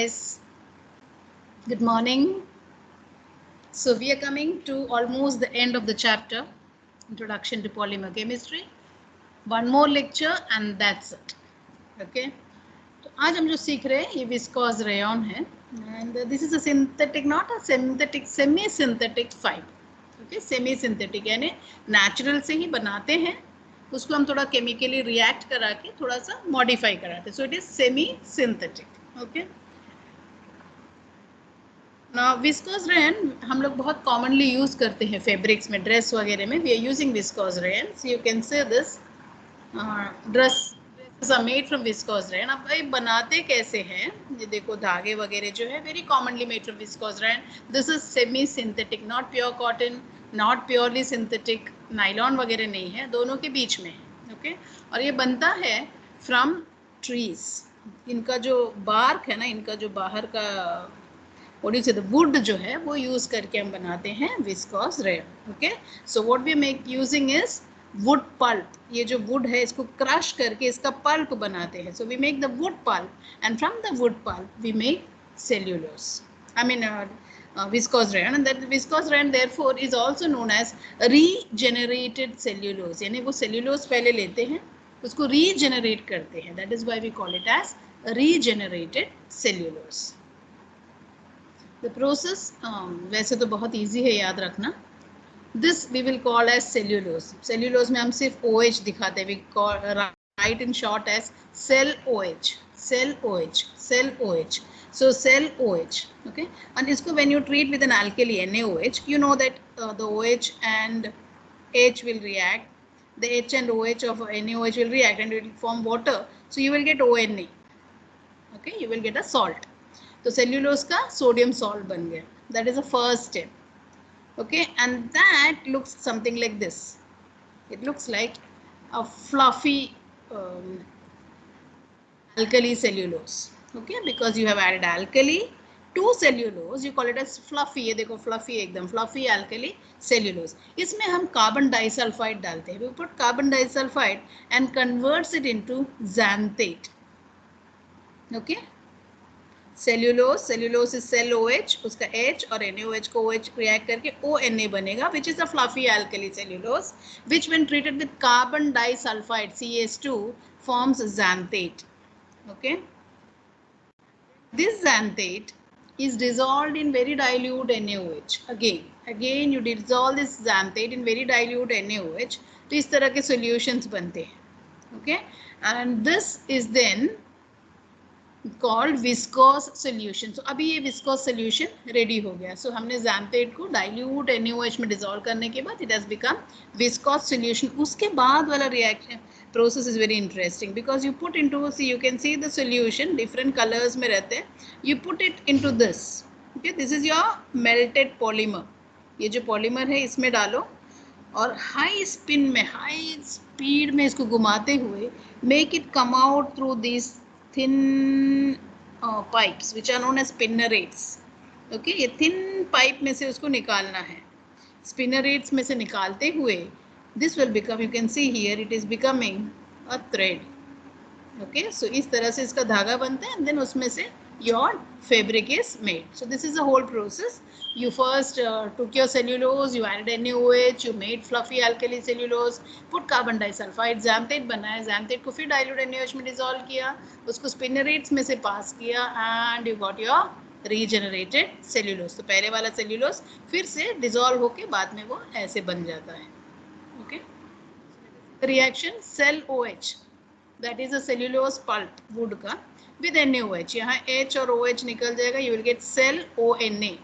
Guys, good morning. So we are coming to almost the end of the chapter, Introduction to Polymer Chemistry. One more lecture and that's it. Okay. तो आज हम जो सीख रहे हैं ये viscous rayon है and this is a synthetic, not a synthetic, semi-synthetic fiber. Okay, semi-synthetic यानी natural से ही बनाते हैं, उसको हम थोड़ा chemically react करा के थोड़ा सा modify कराते हैं. So it is semi-synthetic. Okay. Viscose rayon हम लोग बहुत कॉमनली यूज करते हैं फैब्रिक्स में, ड्रेस वगैरह में. We are using viscose rayon. So you can say this dresses are made from viscose rayon. अब भाई बनाते कैसे हैं, ये देखो धागे वगैरह जो है very commonly made from viscose rayon. This is semi synthetic, not pure cotton, not purely synthetic. Nylon वगैरह नहीं है, दोनों के बीच में. ओके और ये बनता है फ्रॉम ट्रीज. इनका जो बार्क है ना, इनका जो बाहर का what से वुड जो है वो यूज करके हम बनाते हैं viscose rayon. Okay so what we make using is wood pulp. ये जो वुड है इसको क्रश करके इसका पल्प बनाते हैं. So we make the wood pulp and from the wood pulp we make cellulose, I mean viscose rayon, and that viscose rayon therefore is also known as regenerated cellulose. यानी वो cellulose पहले लेते हैं उसको regenerate करते हैं. That is why we call it as regenerated cellulose. The process वैसे तो बहुत easy है याद रखना. This we will call as cellulose. Cellulose में हम सिर्फ OH दिखाते हैं. We call write in short as cell OH, cell OH, cell OH. So cell OH. Okay, and इसको when you treat with an alkali NaOH, you know that the OH and H will react. The H and OH of NaOH will react and it will form water. So you will get ONA. Okay, you will get a salt. तो cellulose का sodium salt बन गया. That is the first step. Okay and that looks something like this. It looks like a fluffy alkali cellulose. Okay, because you have added alkali to cellulose, you call it as fluffy. ये देखो fluffy, एकदम fluffy alkali cellulose. इसमें हम carbon disulfide डालते हैं. We put carbon disulfide and converts it into xanthate. Okay, cellulose, cellulose is cell OH, उसका H और NaOH को OH रिएक्ट करके ONA बनेगा, which is a fluffy alkali cellulose, which when treated with carbon disulfide CH2 forms xanthate. Okay, this xanthate is dissolved in very dilute NaOH. Again you dissolve this xanthate in very dilute NaOH. तो इस तरह के solutions बनते हैं. Okay, and this is then called viscose solution. So अभी ये viscose solution ready हो गया. So हमने xanthate को dilute NaOH में dissolve करने के बाद it has become viscose solution. उसके बाद वाला reaction process is very interesting because you put into, see you can see the solution different colors में रहते हैं. You put it into this. Okay, this is your melted polymer. ये जो polymer है इसमें डालो और high spin में, high speed में इसको घुमाते हुए make it come out through these thin pipes which are known as spinnerets. Okay, ये thin pipe में से उसको निकालना है. Spinnerets में से निकालते हुए this will become, you can see here it is becoming a thread. Okay, so इस तरह से इसका धागा बनता है and then उसमें से your fabric is made. So this is the whole process. You first took your cellulose, you added NaOH, you made fluffy alkali cellulose, put carbon disulfide, xanthate बनाया, xanthate को फिर dilute NaOH में dissolve किया, उसको spinnerets में से pass किया and you got your regenerated cellulose. तो पहले वाला cellulose फिर से dissolve होके बाद में वो ऐसे बन जाता है. Okay, reaction cell OH, that is a cellulose pulp wood का with NaOH. यहाँ H और OH निकल जाएगा, you will get cell ONA,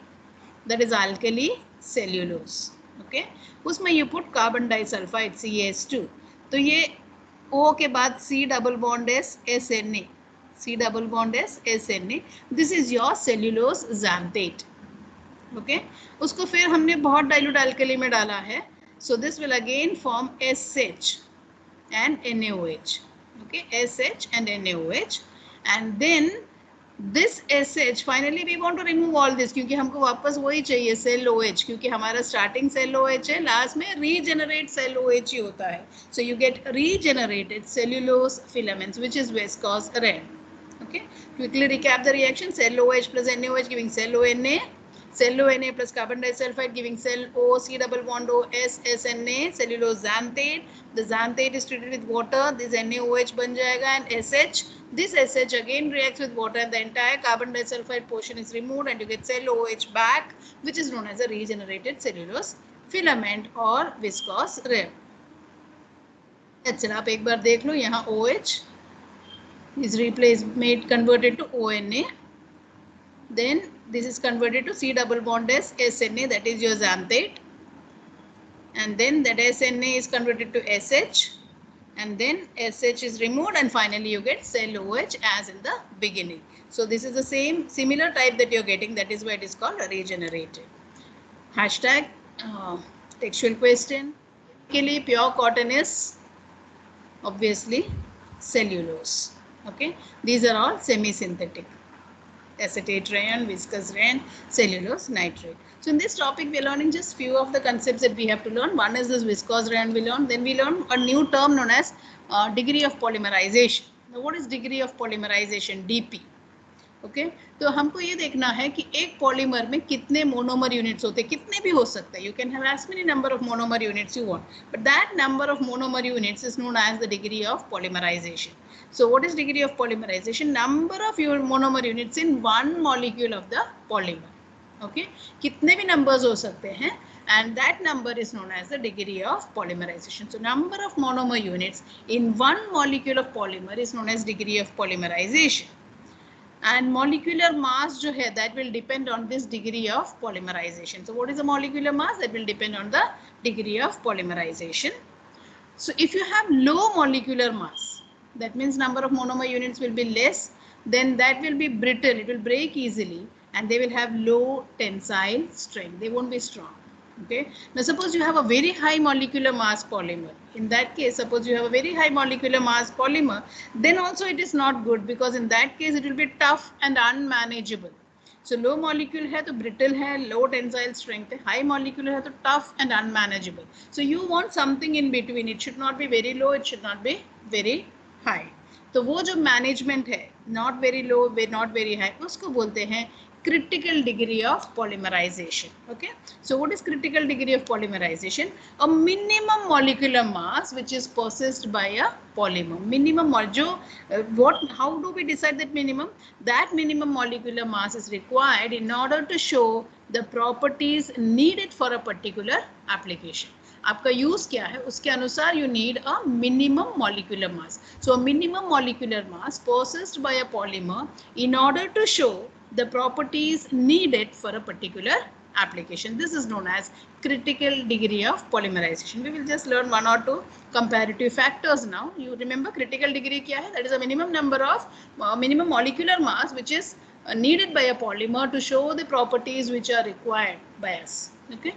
that is alkali cellulose. Okay, उसमें you put carbon disulfide CH2. तो ये O के बाद C double bond S SNA, C double bond S SNA. This is your cellulose xanthate. Okay, उसको फिर हमने बहुत dilute alkali में डाला है. So this will again form SH and NaOH. Okay, SH and NaOH, and then this SH finally we want to remove all this क्योंकि हमको वापस वही चाहिए cell OH, क्योंकि हमारा starting cell OH है, last में regenerate cell OH ही होता है. So you get regenerated cellulose filaments which is viscose rayon. Okay. Okay, quickly recap the reaction. Cell OH plus NaOH giving cell ONA. Cell ONA plus carbon disulfide giving cell O, C double bond O, S, SNA, cellulose xanthate. The xanthate is treated with water. This NaOH ban jayega and SH. This SH again reacts with water and the entire carbon disulfide portion is removed and you get cell OH back, which is known as a regenerated cellulose filament or viscose rib. अच्छा, आप एक बार देख लो यहाँ OH is converted to ONA. Then this is converted to C double bond S, SNA, that is your xanthate. And then that SNA is converted to SH. And then SH is removed and finally you get cell OH as in the beginning. So this is the same similar type that you're getting. That is why it is called regenerated. Hashtag textual question. Chemically pure cotton is obviously cellulose. Okay, these are all semi-synthetic. Acetate rayon, viscous rayon, cellulose, nitrate. So in this topic we are learning just few of the concepts that we have to learn. One is this viscose rayon we learn. Then we learn a new term known as degree of polymerization. Now what is degree of polymerization? DP. Okay तो हमको ये देखना है कि एक polymer में कितने monomer units होते हैं, कितने भी हो सकते हैं. You can have as many number of monomer units you want, but that number of monomer units is known as the degree of polymerisation. So what is degree of polymerisation? Number of monomer units in one molecule of the polymer. Okay, कितने भी numbers हो सकते हैं and that number is known as the degree of polymerization. So number of monomer units in one molecule of polymer is known as degree of polymerization. And molecular mass जो है that will depend on this degree of polymerization. So what is the molecular mass? That will depend on the degree of polymerization. So if you have low molecular mass, that means number of monomer units will be less, then that will be brittle, it will break easily and they will have low tensile strength, they won't be strong. Okay, now suppose you have a very high molecular mass polymer. In that case, suppose you have a very high molecular mass polymer, then also it is not good, because in that case it will be tough and unmanageable. So low molecule है तो brittle है, low tensile strength है, high molecule है तो tough and unmanageable. So you want something in between. It should not be very low, it should not be very high. तो वो जो management है, not very low, not very high, उसको बोलते हैं critical degree of polymerization. Okay, so what is critical degree of polymerization? A minimum molecular mass which is possessed by a polymer. Minimum how do we decide that minimum? That minimum molecular mass is required in order to show the properties needed for a particular application. आपका use क्या है उसके अनुसार you need a minimum molecular mass. So a minimum molecular mass possessed by a polymer in order to show the properties needed for a particular application. This is known as critical degree of polymerization. We will just learn one or two comparative factors now. You remember critical degree kya hai? That is a minimum number of minimum molecular mass which is needed by a polymer to show the properties which are required by us. Okay.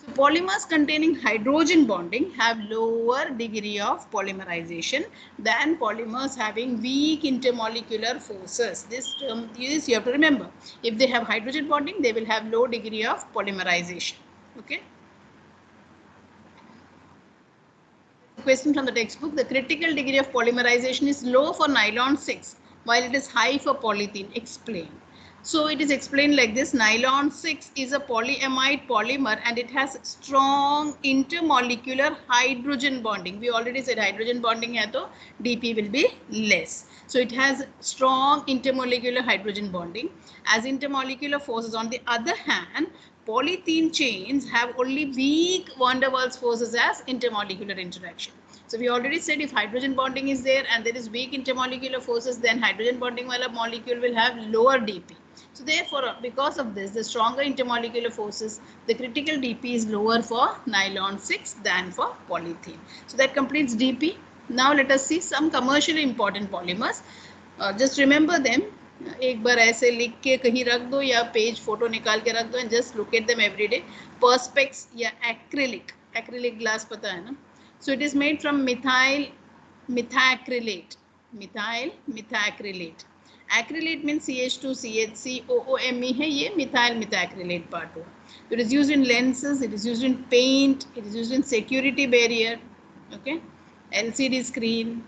So polymers containing hydrogen bonding have lower degree of polymerization than polymers having weak intermolecular forces. This term is you have to remember. If they have hydrogen bonding, they will have low degree of polymerization. Okay. Question from the textbook: the critical degree of polymerization is low for nylon 6 while it is high for polythene. Explain. So it is explained like this: nylon 6 is a polyamide polymer and it has strong intermolecular hydrogen bonding. We already said hydrogen bonding hai to DP will be less. So it has strong intermolecular hydrogen bonding. As intermolecular forces, on the other hand, polythene chains have only weak van der Waals forces as intermolecular interaction. So we already said if hydrogen bonding is there and there is weak intermolecular forces, then hydrogen bonding wala molecule will have lower DP. So therefore, because of this, the stronger intermolecular forces, the critical DP is lower for nylon 6 than for polythene. So that completes DP. Now let us see some commercially important polymers. Just remember them. एक बार ऐसे लिख के कहीं रख दो या page photo निकाल के रख दो and just look at them every day. Perspex या acrylic glass पता है ना? So it is made from methyl methacrylate. Acrylate means CH2CHCOOMe है, ये methyl methacrylate part हो. It is used in lenses, it is used in paint, it is used in security barrier, okay, LCD screen,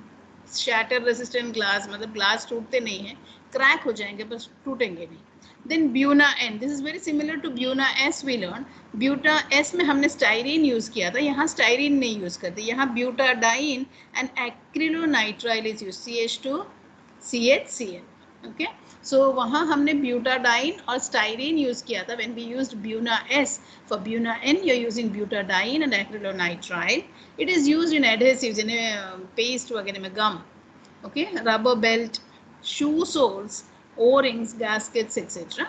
shatter resistant glass, मतलब glass टूटते नहीं है, crack हो जाएंगे बस टूटेंगे नहीं. Then Buna N, this is very similar to Buna S. We learn Buna S में हमने स्टाइरीन यूज किया था, यहाँ स्टाइरीन नहीं यूज करते, यहाँ butadiene and acrylonitrile is use, CH2CHCl. Okay, so वहाँ हमने ब्यूटाडाइन और स्टाइरीन यूज किया था. When we used Buna S, for Buna N you are using butadiene and acrylonitrile. It is used in adhesives, in paste वगैरह में, gum. Okay, rubber belt, shoe soles, O-rings, gaskets, etc.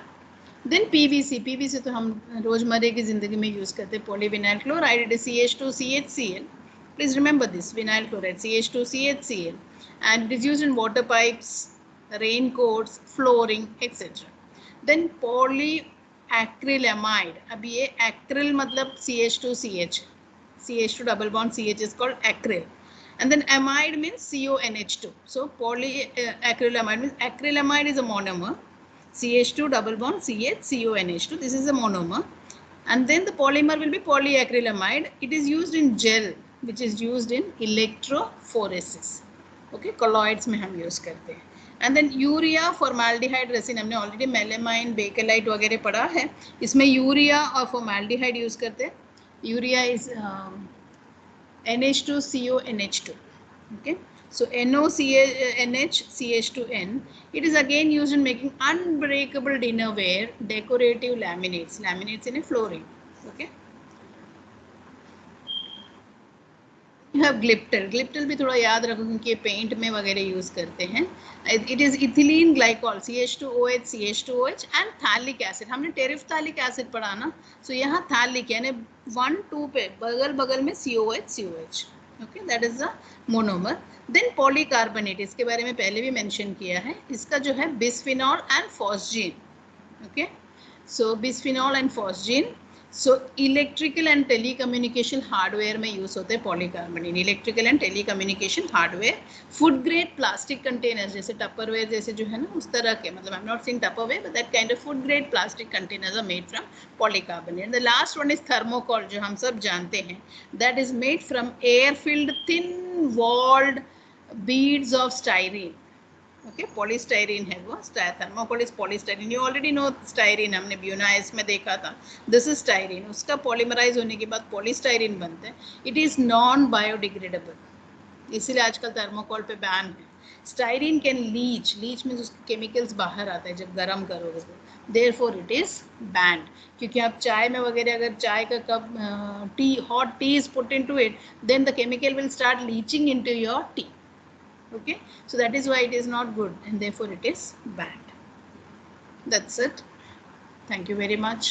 Then PVC तो हम रोजमर्रे की जिंदगी में use करते हैं. Polyvinyl chloride, it is CH2CHCl. Please remember this, vinyl chloride, CH2CHCl, and it is used in water pipes, raincoats, flooring, etc. Then polyacrylamide, अब ये acryl मतलब CH2CH, CH2 double bond CH is called acryl. And then amide means CONH2. So polyacrylamide means acrylamide is a monomer. CH2 double bond CH, CONH2. This is a monomer. And then the polymer will be polyacrylamide. It is used in gel, which is used in electrophoresis. Okay, colloids में हम use करते हैं. And then urea formaldehyde resin, हमने already melamine Bakelite वगैरह पढ़ा है, इसमें urea और फॉर्माल्डिहाइड यूज करते हैं. Urea is NH2CONH2. Okay, so NOCNH it is again used in making unbreakable dinnerware, decorative laminates in a flooring. Okay, you have glyptal भी थोड़ा याद रखो क्योंकि पेंट में वगैरह यूज करते हैं. It is ethylene glycol, CH2OH, CH2OH and phthalic acid. हमने टेरिफ्थैलिक एसिड पढ़ा ना, सो यहाँ थैलिक यानी 1-2 पे बगल बगल में COH. Okay, that is the monomer. Then polycarbonate, इसके बारे में पहले भी मेंशन किया है. इसका जो है bisphenol and phosgene. Okay, so bisphenol and phosgene. So electrical and telecommunication hardware में यूज होते हैं polycarbonate. Electrical and telecommunication hardware, food grade plastic containers जैसे टपरवेयर जैसे जो है ना उस तरह के, मतलब I am not saying Tupperware but that kind of food grade plastic containers are made from polycarbonate. The last one is thermocol, जो हम सब जानते हैं, that is made from air filled thin walled beads of styrene. Okay, polystyrene है वो. Thermocol is polystyrene. You already know styrene, हमने Buna S में देखा था. This is styrene. उसका पॉलीमराइज होने के बाद पॉलीस्टाइरीन बनते हैं. इट इज नॉन बायोडिग्रेडेबल, इसीलिए आजकल थर्मोकोल पे बैन है. स्टाइरीन कैन लीच मीन्स उसके केमिकल्स बाहर आता है जब गर्म करोगे तो, देयरफॉर इट इज बैंड. क्योंकि आप चाय में वगैरह अगर चाय का cup tea, hot tea is put into it, then the chemical will start leaching into your tea. Okay, so that is why it is not good and therefore it is banned. That's it. Thank you very much.